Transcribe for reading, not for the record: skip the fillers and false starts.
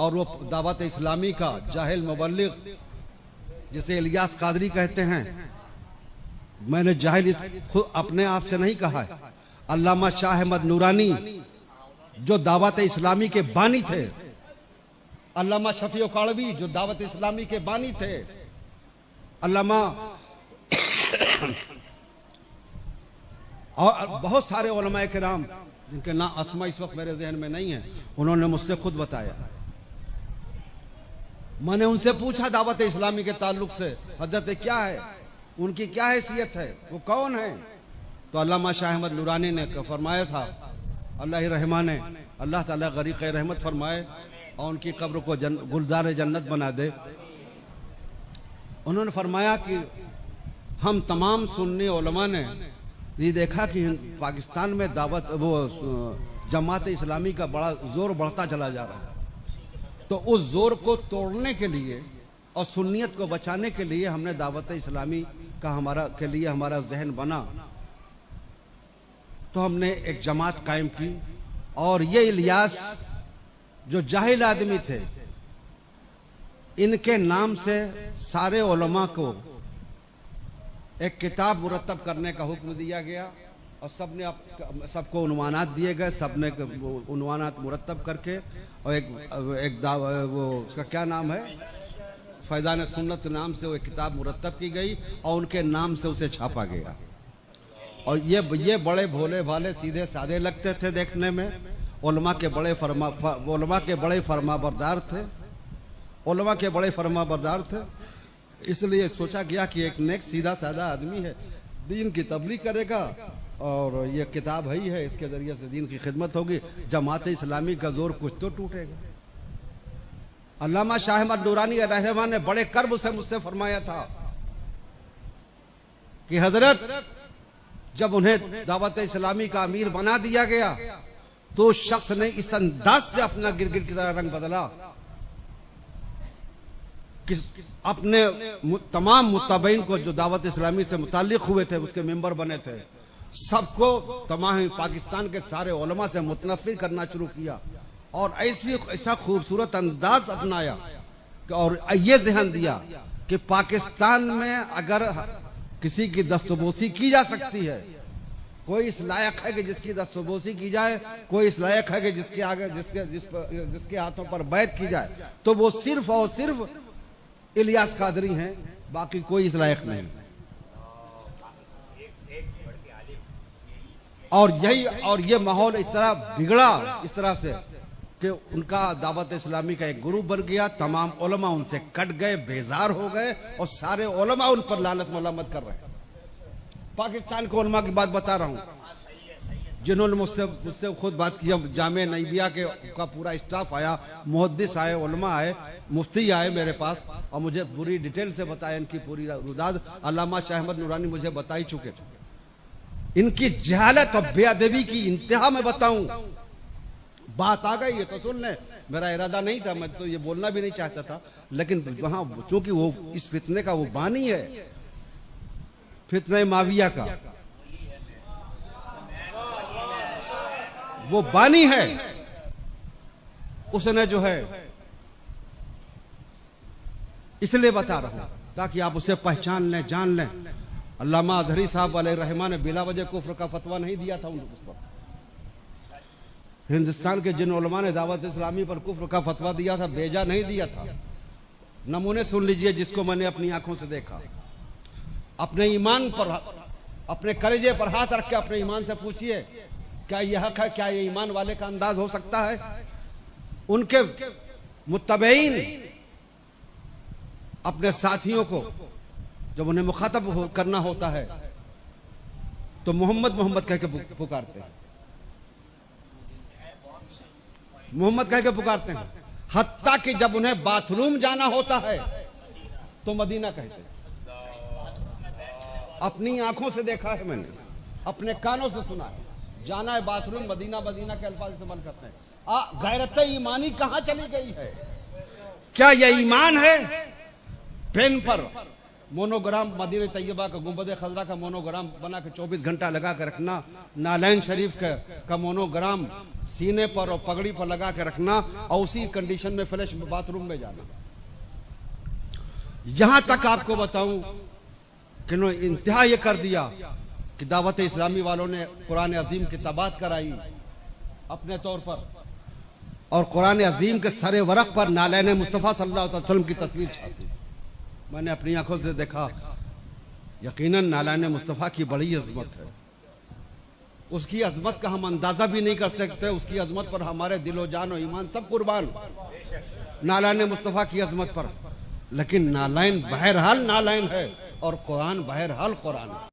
और वो दावत इस्लामी का जाहिल मुबल्लिग जिसे इलियास कादरी कहते हैं, मैंने जाहिल खुद अपने आप से नहीं कहा है, अल्लामा शाह अहमद नूरानी जो दावत इस्लामी के बानी थे, अल्लामा शफी काड़वी जो दावत इस्लामी के बानी थे, अल्लामा और बहुत सारे उलमाए किराम जिनके नाम अस्मा इस वक्त मेरे जहन में नहीं है, उन्होंने मुझसे खुद बताया। मैंने उनसे पूछा दावत इस्लामी के ताल्लुक से, हजरत क्या है, उनकी क्या हैसियत है, वो कौन है? तो अल्लामा शाह अहमद नूरानी ने फरमाया था, अल्लाह रहमान है, अल्लाह ताला गरीक़ रहमत फरमाए और उनकी कब्र को गुलजार जन्नत बना दे। उन्होंने फरमाया कि हम तमाम सुन्नी उलमा ने ये देखा कि पाकिस्तान में दावत वो जमात इस्लामी का बड़ा जोर बढ़ता चला जा रहा है, तो उस जोर को तोड़ने के लिए और सुन्नियत को बचाने के लिए हमने दावत इस्लामी का हमारा जहन बना, तो हमने एक जमात कायम की। और ये इलियास जो जाहिल आदमी थे, इनके नाम से सारे उलमा को एक किताब मुरतब करने का हुक्म दिया गया और सबको उन्वानात दिए गए, सबने उन्वानात मुरतब करके और वो उसका क्या नाम है, फैज़ान सुन्नत नाम से वो एक किताब मुरतब की गई और उनके नाम से उसे छापा गया। और ये बड़े भोले भाले सीधे साधे लगते थे देखने में, उलमा के बड़े फरमाबरदार थे, उलमा के बड़े फरमाबरदार थे। इसलिए सोचा गया कि एक नेक सीधा साधा आदमी है, दीन की तबलीग करेगा और ये किताब ही है, इसके जरिए से दीन की खिदमत होगी, जमात इस्लामी का जोर कुछ तो टूटेगा। अल्लामा शाह अहमद नूरानी रहमान ने बड़े कर्ब से मुझसे फरमाया था कि हजरत जब उन्हें दावत इस्लामी का अमीर बना दिया गया तो उस शख्स ने इस अंदाज से अपना गिरगिट की तरह रंग बदला कि अपने तमाम मुत्तबईन को जो दावत इस्लामी से मुताल्लिक हुए थे, उसके मेंबर बने थे, सबको तमाम पाकिस्तान के सारे उलमा से मुतनफिर करना शुरू किया और ऐसा खूबसूरत अंदाज अपनाया और ये जहन दिया कि पाकिस्तान में अगर किसी की दस्तबोसी की जा सकती है, कोई इस लायक है कि जिसकी दस्तबोसी की जाए, कोई इस लायक है कि जिसके हाथों पर बैत की जाए, तो वो सिर्फ और सिर्फ इलियास कादरी हैं, बाकी कोई इस लायक नहीं। और ये माहौल इस तरह बिगड़ा, इस तरह से कि उनका दावत इस्लामी का एक ग्रुप बन गया, तमाम उलमा उनसे कट गए, बेजार हो गए और सारे उलमा उन पर लानत मलामत कर रहे हैं। पाकिस्तान के उलमा की बात बता रहा हूँ, जिन्होंने मुझसे खुद बात की। जामे नईबिया का पूरा स्टाफ आया, मुहद्दिस आए, उलमा आए, मुफ्ती आए मेरे पास और मुझे पूरी डिटेल से बताया, इनकी पूरी रुदाद अल्लामा शाह अहमद नूरानी मुझे बता ही चुके थे। इनकी जहालत और बेअदबी की इंतहा में बताऊं, बात आ गई है तो सुन ले, मेरा इरादा नहीं था, मैं तो ये बोलना भी नहीं चाहता था, लेकिन वहां चूंकि वो इस फितने का वो बानी है, फितने माविया का वो बानी है, उसने जो है, इसलिए बता रहा हूं ताकि आप उसे पहचान लें, जान लें। अल्लामा अजहरी साहब अलैहिर्रहमान ने बिला वजह कुफ्र का फतवा नहीं दिया था उस पर। हिंदुस्तान के जिन उलमा ने दावत इस्लामी पर कुफ्र का फतवा दिया था, बेजा नहीं दिया था। नमूने सुन लीजिए जिसको मैंने अपनी आंखों से देखा। अपने ईमान पर, अपने कलेजे पर हाथ रख के अपने ईमान से पूछिए, क्या यह हक है, क्या ये ईमान वाले का अंदाज हो सकता है? उनके मुत्तबईन अपने साथियों को जब उन्हें मुखातब करना होता है तो मोहम्मद मोहम्मद कह के पुकारते हैं, मोहम्मद कह के पुकारते हैं। हत्ता कि जब उन्हें बाथरूम जाना होता है तो मदीना कहते हैं। अपनी आंखों से देखा है मैंने, अपने कानों से सुना है। जाना है बाथरूम, मदीना मदीना के अल्फाज इस्तेमाल करते हैं। गैरत ईमानी कहां चली गई है? क्या यह ईमान है? पेन पर मोनोग्राम मदीना तैयबा का गुंबद खजरा का मोनोग्राम बना के 24 घंटा लगा के रखना, नालैन शरीफ का मोनोग्राम सीने पर और पगड़ी पर लगा के रखना और उसी कंडीशन में फ्लैश बाथरूम में जाना। यहां तक आपको बताऊं कि नो इंतहा ये कर दिया कि दावत इस्लामी वालों ने कुरान अजीम की तबात कराई अपने तौर पर, और कुरान अजीम के सरे वरक पर नालैन मुस्तफ़ा सल्लल्लाहु अलैहि वसल्लम की तस्वीर छापी। मैंने अपनी आंखों से देखा, यकीनन नालैन मुस्तफ़ा की बड़ी अजमत है। उसकी अजमत का हम अंदाजा भी नहीं कर सकते। उसकी अजमत पर हमारे दिलो जान और ईमान सब कुर्बान, नालैन मुस्तफ़ा की अजमत पर। लेकिन नालैन बहरहाल नालैन है और कुरान बहरहाल कुरान है।